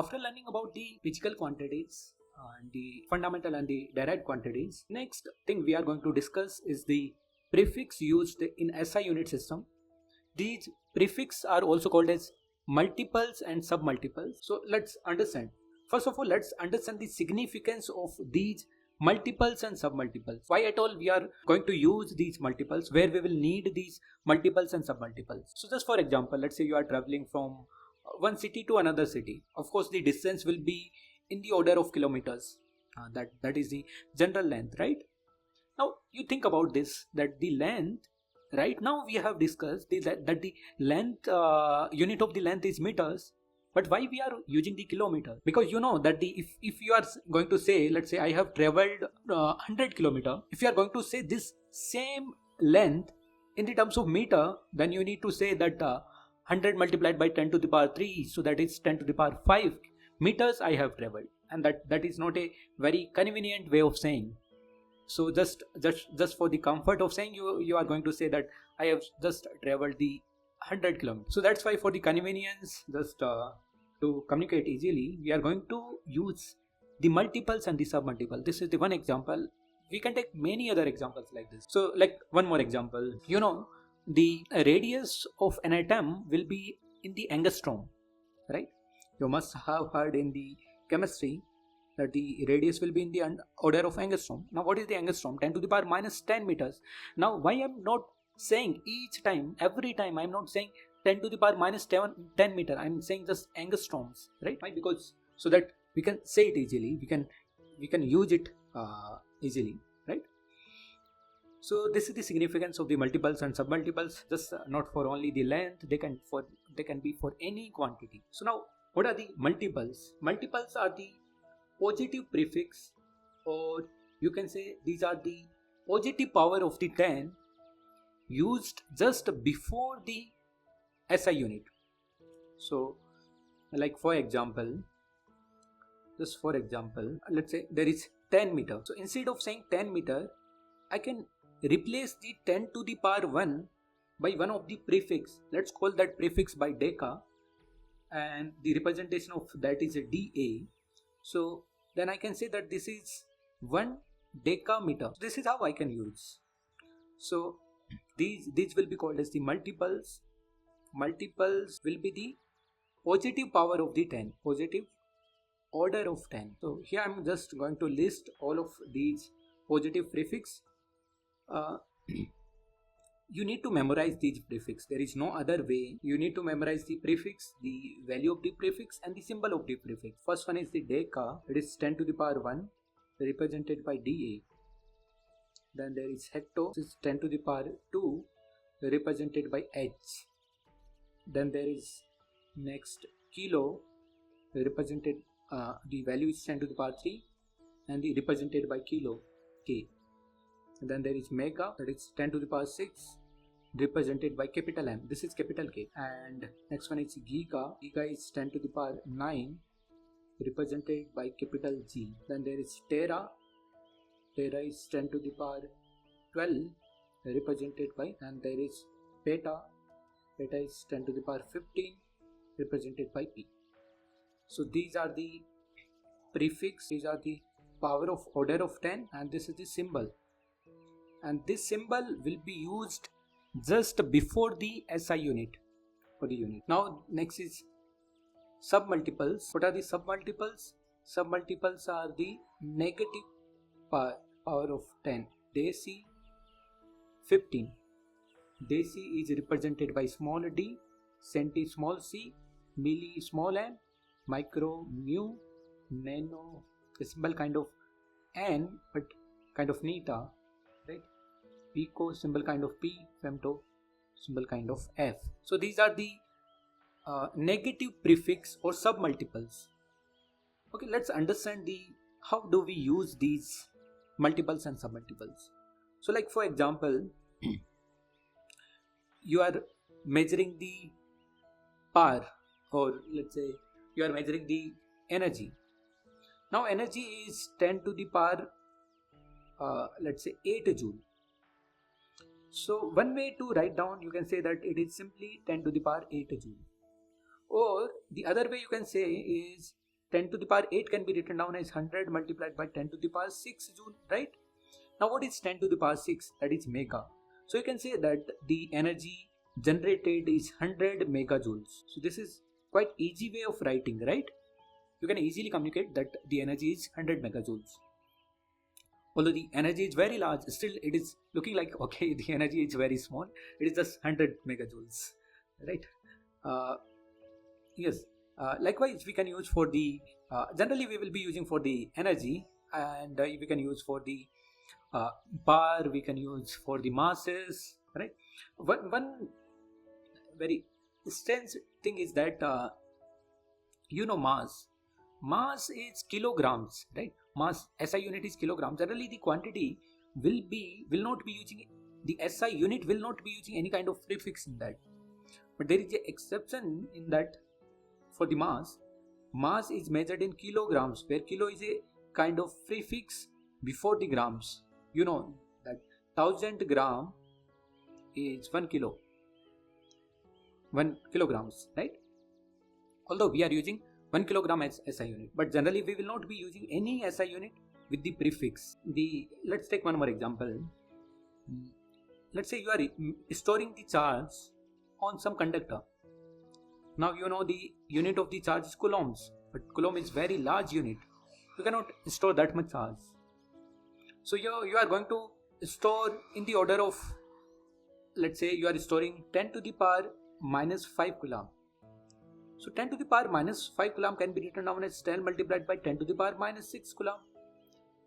After learning about the physical quantities and the fundamental and the derived quantities, next thing we are going to discuss is the prefix used in SI unit system. These prefix are also called as multiples and submultiples. So let's understand. First of all, let's understand the significance of these multiples and submultiples. Why at all we are going to use these multiples, where we will need these multiples and submultiples. So just for example, let's say you are traveling from one city to another city. Of course, the distance will be in the order of kilometers. That is the general length, right? Now you think about this, that the length, right now we have discussed that the length, unit of the length is meters. But why we are using the kilometer? Because you know that if you are going to say, let's say I have traveled 100 kilometer, if you are going to say this same length in the terms of meter, then you need to say that 100 multiplied by 10 to the power 3, so that is 10 to the power 5 meters I have traveled, and that is not a very convenient way of saying. So just for the comfort of saying, you are going to say that I have just traveled the 100 kilometers. So that's why, for the convenience, just to communicate easily, we are going to use the multiples and the submultiple. This is the one example. We can take many other examples like this. So like one more example, you know, the radius of an atom will be in the angstrom, right? You must have heard in the chemistry that the radius will be in the order of angstrom. Now what is the angstrom? 10 to the power minus 10 meters. Now why I'm not saying each time, every time I'm not saying 10 to the power minus 10 meter, I'm saying just angstroms, right? Why? Because so that we can say it easily, we can use it easily, right? So this is the significance of the multiples and submultiples. Just not for only the length, they can be for any quantity. So now what are the multiples? Multiples are the positive prefix, or you can say these are the positive power of the 10 used just before the SI unit. So like for example, let's say there is 10 meter. So instead of saying 10 meter, I can replace the 10 to the power 1 by one of the prefix. Let's call that prefix by deca, and the representation of that is a dA. So then I can say that this is 1 decameter. This is how I can use. So these will be called as the multiples. Multiples will be the positive power of the 10, positive order of 10. So here I'm just going to list all of these positive prefix. You need to memorize these prefix. There is no other way. You need to memorize the prefix, the value of the prefix, and the symbol of the prefix. First one is the deca. It is 10 to the power 1, represented by dA. Then there is hecto, which is 10 to the power 2, represented by H. Then there is next kilo, represented, the value is 10 to the power 3, and the represented by kilo, K. And then there is mega, that is 10 to the power 6, represented by capital M. This is capital K. And next one is giga. Giga is 10 to the power 9, represented by capital G. Then there is tera. Tera is 10 to the power 12, represented by, and there is peta. Peta is 10 to the power 15, represented by P. So these are the prefix, these are the power of order of 10, and this is the symbol. And this symbol will be used just before the SI unit for the unit. Now next is submultiples. What are the submultiples? Submultiples are the negative power of 10. Dc 15. Dc is represented by small d, centi small c, milli small m, micro mu, nano, a symbol kind of n but kind of neta, right? Pico, symbol kind of P, femto, symbol kind of F. So these are the negative prefix or submultiples. Okay, let's understand how do we use these multiples and submultiples. So like for example, you are measuring the power, or let's say you are measuring the energy. Now energy is 10 to the power let's say 8 joule. So one way to write down, you can say that it is simply 10 to the power 8 joule. Or the other way you can say is 10 to the power 8 can be written down as 100 multiplied by 10 to the power 6 joule, right? Now what is 10 to the power 6? That is mega. So you can say that the energy generated is 100 megajoules. So this is quite easy way of writing, right? You can easily communicate that the energy is 100 megajoules. Although the energy is very large, still it is looking like, okay, the energy is very small. It is just 100 megajoules, right? Yes. Likewise, we can use for the, generally we will be using for the energy, and we can use for the power, we can use for the masses, right? One very strange thing is that, mass is kilograms, right? Mass SI unit is kilogram. Generally the quantity will not be using, the SI unit will not be using any kind of prefix in that. But there is an exception in that for the mass. Mass is measured in kilograms, where kilo is a kind of prefix before the grams. You know that 1000 gram is 1 kilo. 1 kilograms, right? Although we are using 1 kilogram as SI unit, but generally we will not be using any SI unit with the prefix. Let's take one more example. Let's say you are storing the charge on some conductor. Now you know the unit of the charge is coulombs, but coulomb is very large unit. You cannot store that much charge. So you are going to store in the order of, let's say you are storing 10 to the power minus 5 coulomb. So 10 to the power minus 5 coulomb can be written down as 10 multiplied by 10 to the power minus 6 coulomb.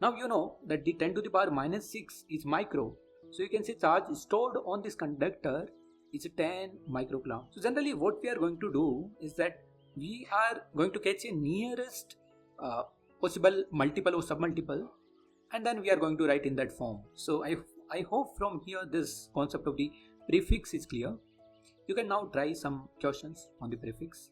Now you know that the 10 to the power minus 6 is micro. So you can say charge stored on this conductor is 10 microcoulomb. So generally what we are going to do is that we are going to catch a nearest possible multiple or submultiple, and then we are going to write in that form. So I hope from here this concept of the prefix is clear. You can now try some questions on the prefix.